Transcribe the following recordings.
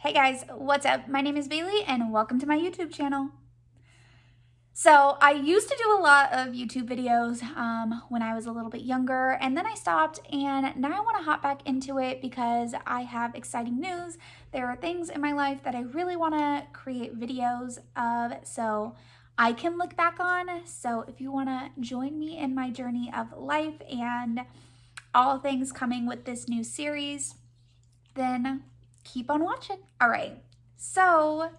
Hey guys, what's up? My name is Bailey and welcome to my YouTube channel. So I used to do a lot of YouTube videos when I was a little bit younger, and then I stopped, and now I want to hop back into it because I have exciting news. There are things in my life that I really want to create videos of so I can look back on. So if you want to join me in my journey of life and all things coming with this new series, then keep on watching. All right, so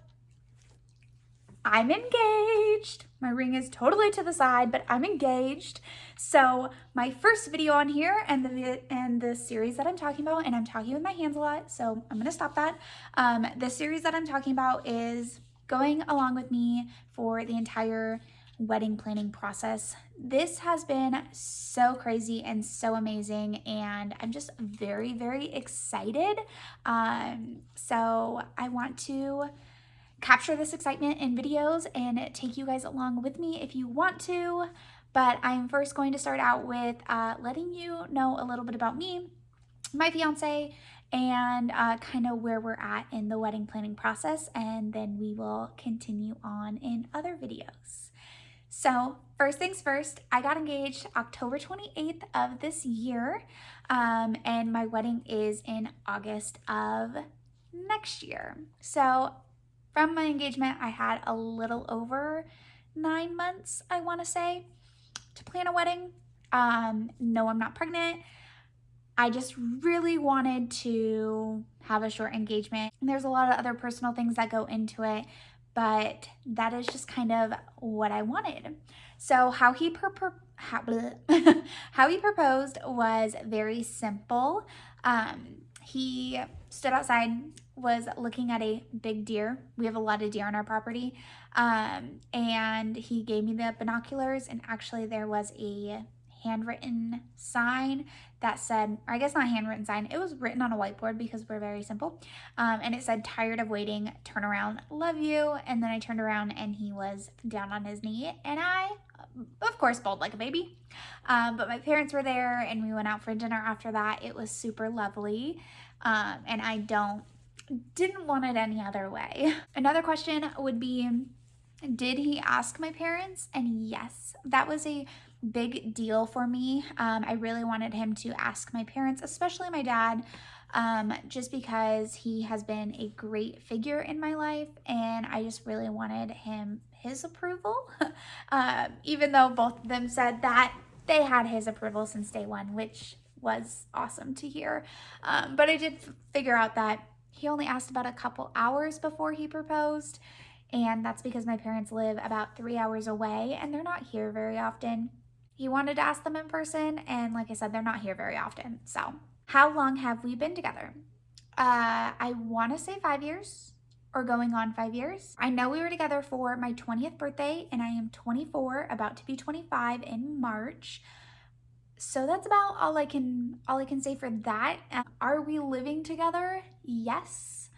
I'm engaged. My ring is totally to the side, but I'm engaged. So my first video on here and the series that I'm talking about, and I'm talking with my hands a lot, so I'm gonna stop that. The series that I'm talking about is going along with me for the entire wedding planning process. This has been so crazy and so amazing, and I'm just very, very excited. So I want to capture this excitement in videos and take you guys along with me if you want to. But I'm first going to start out with letting you know a little bit about me, my fiance, and kind of where we're at in the wedding planning process, and then we will continue on in other videos. So first things first, I got engaged October 28th of this year, and my wedding is in August of next year. So from my engagement, I had a little over 9 months, I want to say, to plan a wedding. No, I'm not pregnant. I just really wanted to have a short engagement. And there's a lot of other personal things that go into it, but that is just kind of what I wanted. So how he how he proposed was very simple. He stood outside, was looking at a big deer. We have a lot of deer on our property. And he gave me the binoculars, and actually there was a handwritten sign that said, or I guess not handwritten sign, it was written on a whiteboard because we're very simple. And it said, "Tired of waiting, turn around, love you." And then I turned around and he was down on his knee, and I, of course, bawled like a baby. But my parents were there and we went out for dinner after that. It was super lovely. And I didn't want it any other way. Another question would be, did he ask my parents? And yes, that was a big deal for me. I really wanted him to ask my parents, especially my dad, just because he has been a great figure in my life, and I just really wanted his approval. Even though both of them said that they had his approval since day one, which was awesome to hear. But I did figure out that he only asked about a couple hours before he proposed, and that's because my parents live about 3 hours away and they're not here very often. He wanted to ask them in person, and like I said, they're not here very often. So how long have we been together? I want to say 5 years, or going on 5 years. I know we were together for my 20th birthday, and I am 24, about to be 25 in March. So that's about all I can say for that. Are we living together? Yes.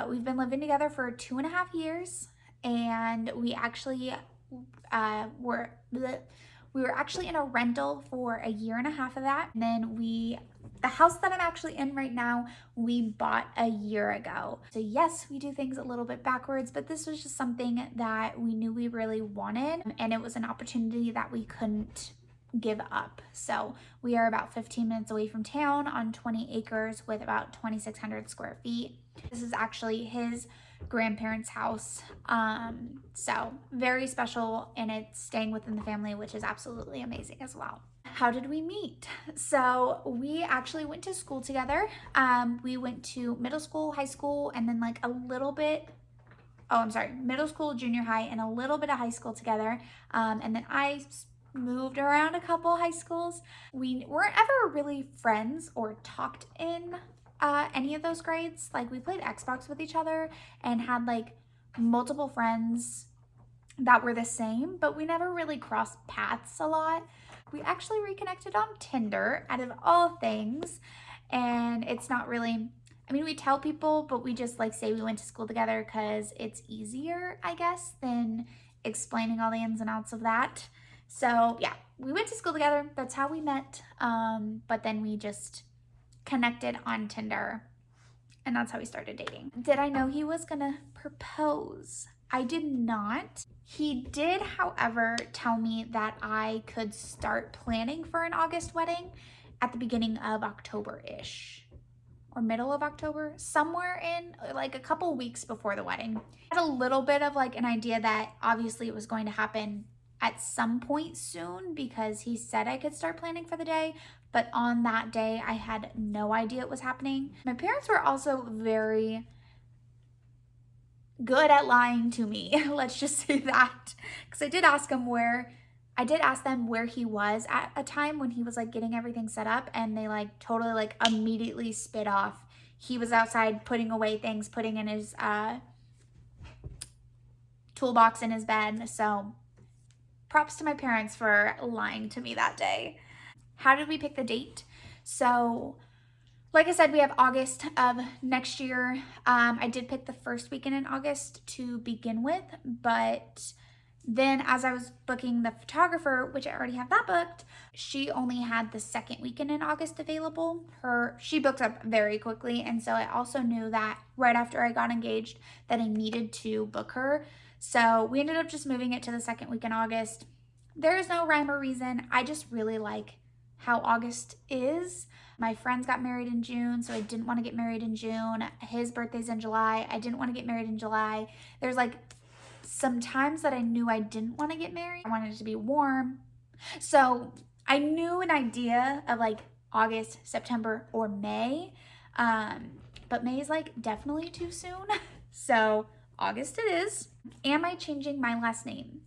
We've been living together for 2.5 years, and we actually were actually in a rental for a year and a half of that. And then the house that I'm actually in right now, we bought a year ago. So yes, we do things a little bit backwards, but this was just something that we knew we really wanted, and it was an opportunity that we couldn't give up. So we are about 15 minutes away from town on 20 acres with about 2,600 square feet. This is actually his grandparents' house. So very special, and it's staying within the family, which is absolutely amazing as well. How did we meet? So we actually went to school together. We went to middle school, high school, and then like a little bit, middle school, junior high, and a little bit of high school together. And then I moved around a couple high schools. We weren't ever really friends or talked in any of those grades. Like, we played Xbox with each other and had like multiple friends that were the same, but we never really crossed paths a lot. We actually reconnected on Tinder, out of all things, and it's not really, I mean, we tell people, but we just like say we went to school together because it's easier, I guess, than explaining all the ins and outs of that. So yeah, we went to school together. That's how we met. But then we just connected on Tinder And that's how we started dating. Did I know he was gonna propose? I did not. He did, however, tell me that I could start planning for an August wedding at the beginning of October-ish, or middle of October, somewhere in like a couple weeks before the wedding. I had a little bit of like an idea that obviously it was going to happen at some point soon because he said I could start planning for the day, but on that day I had no idea it was happening. My parents were also very good at lying to me. Let's just say that, because I did ask them where he was at a time when he was like getting everything set up, and they like totally like immediately spit off. He was outside putting away things, putting in his toolbox in his bed. So props to my parents for lying to me that day. How did we pick the date? So like I said, we have August of next year. I did pick the first weekend in August to begin with, but then as I was booking the photographer, which I already have that booked, she only had the second weekend in August available. She booked up very quickly, and so I also knew that right after I got engaged that I needed to book her. So we ended up just moving it to the second week in August. There is no rhyme or reason. I just really like how August is. My friends got married in June, so I didn't want to get married in June. His birthday's in July. I didn't want to get married in July. There's like some times that I knew I didn't want to get married. I wanted it to be warm. So I knew an idea of like August, September, or May. But May is like definitely too soon. So August it is. Am I changing my last name?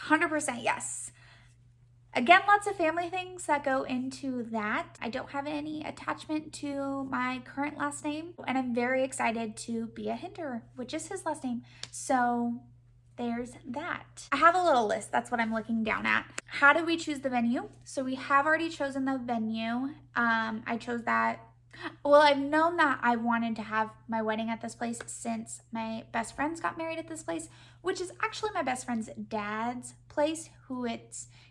100% yes. Again, lots of family things that go into that. I don't have any attachment to my current last name, and I'm very excited to be a Hinter, which is his last name. So there's that. I have a little list. That's what I'm looking down at. How did we choose the venue? So we have already chosen the venue. I chose that. Well, I've known that I wanted to have my wedding at this place since my best friends got married at this place, which is actually my best friend's dad's place,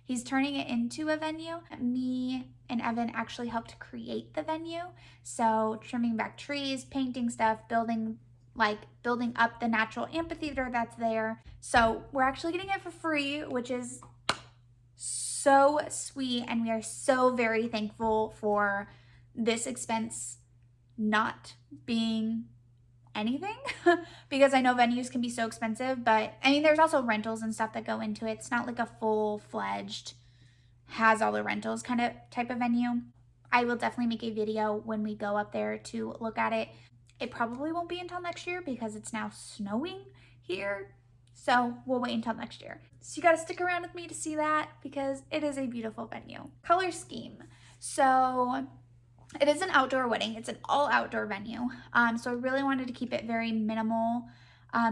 he's turning it into a venue. Me and Evan actually helped create the venue. So trimming back trees, painting stuff, building up the natural amphitheater that's there. So we're actually getting it for free, which is so sweet. And we are so very thankful for this expense not being anything because I know venues can be so expensive, but I mean there's also rentals and stuff that go into it. It's not like a full-fledged has all the rentals kind of type of venue. I will definitely make a video when we go up there to look at it. It probably won't be until next year because it's now snowing here, so we'll wait until next year. So you got to stick around with me to see that because it is a beautiful venue. Color scheme. So it is an outdoor wedding. It's an all outdoor venue. So I really wanted to keep it very minimal.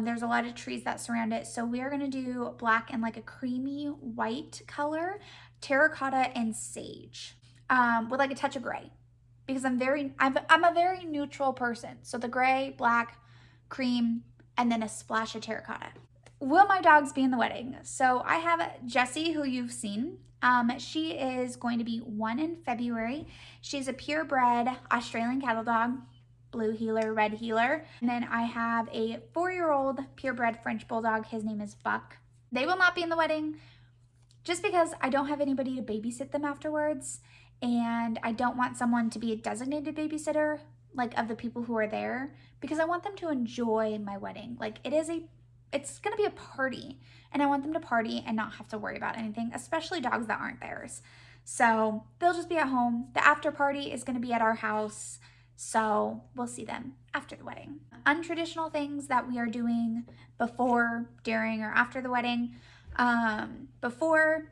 There's a lot of trees that surround it. So we are going to do black and like a creamy white color, terracotta and sage, with like a touch of gray because I'm a very neutral person. So the gray, black, cream, and then a splash of terracotta. Will my dogs be in the wedding? So I have Jessie, who you've seen. She is going to be 1 in February. She's a purebred Australian cattle dog, blue heeler, red heeler. And then I have a 4-year-old purebred French bulldog. His name is Buck. They will not be in the wedding just because I don't have anybody to babysit them afterwards. And I don't want someone to be a designated babysitter, like of the people who are there, because I want them to enjoy my wedding. Like it's going to be a party, and I want them to party and not have to worry about anything, especially dogs that aren't theirs. So they'll just be at home. The after party is going to be at our house, so we'll see them after the wedding. Untraditional things that we are doing before, during, or after the wedding. Before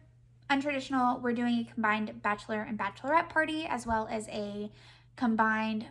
untraditional, we're doing a combined bachelor and bachelorette party, as well as a combined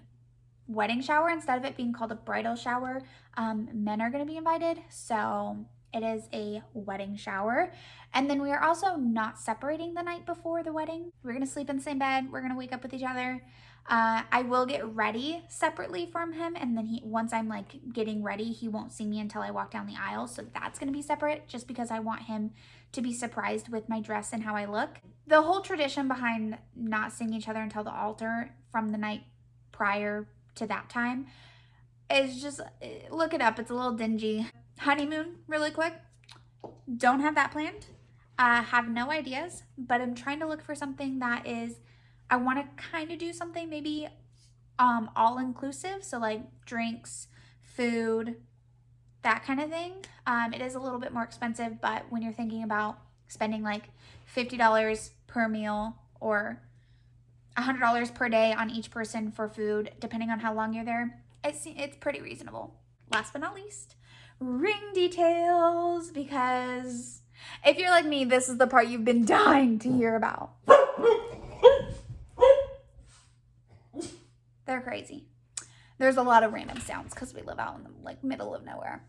wedding shower. Instead of it being called a bridal shower, men are going to be invited, so it is a wedding shower. And then we are also not separating the night before the wedding. We're going to sleep in the same bed. We're going to wake up with each other. I will get ready separately from him, and then once I'm like getting ready, he won't see me until I walk down the aisle, so that's going to be separate just because I want him to be surprised with my dress and how I look. The whole tradition behind not seeing each other until the altar from the night prior to that time. It's just, look it up. It's a little dingy. Honeymoon, really quick. Don't have that planned. Have no ideas, but I'm trying to look for something that is, I want to kind of do something maybe all inclusive. So like drinks, food, that kind of thing. It is a little bit more expensive, but when you're thinking about spending like $50 per meal or $100 per day on each person for food, depending on how long you're there, it's pretty reasonable. Last but not least, ring details, because if you're like me, this is the part you've been dying to hear about. They're crazy. There's a lot of random sounds because we live out in the like middle of nowhere.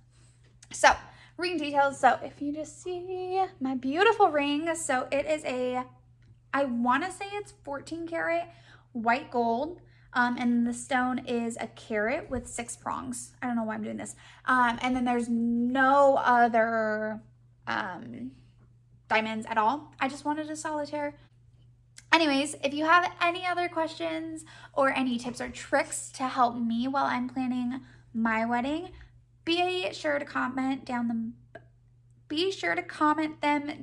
So ring details. So if you just see my beautiful ring, so it is I want to say it's 14 karat white gold. And the stone is a carat with 6 prongs. I don't know why I'm doing this. And then there's no other diamonds at all. I just wanted a solitaire. Anyways, if you have any other questions or any tips or tricks to help me while I'm planning my wedding, be sure to comment them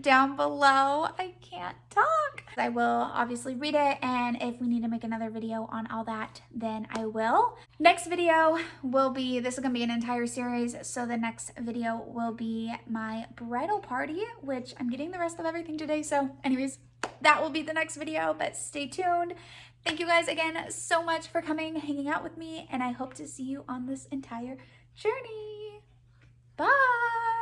down below. I can't talk. I will obviously read it, and if we need to make another video on all that, then I will. Next video will be, this is gonna be an entire series, so the next video will be my bridal party, which I'm getting the rest of everything today, so anyways, that will be the next video, but stay tuned. Thank you guys again so much for coming, hanging out with me, and I hope to see you on this entire journey. Bye!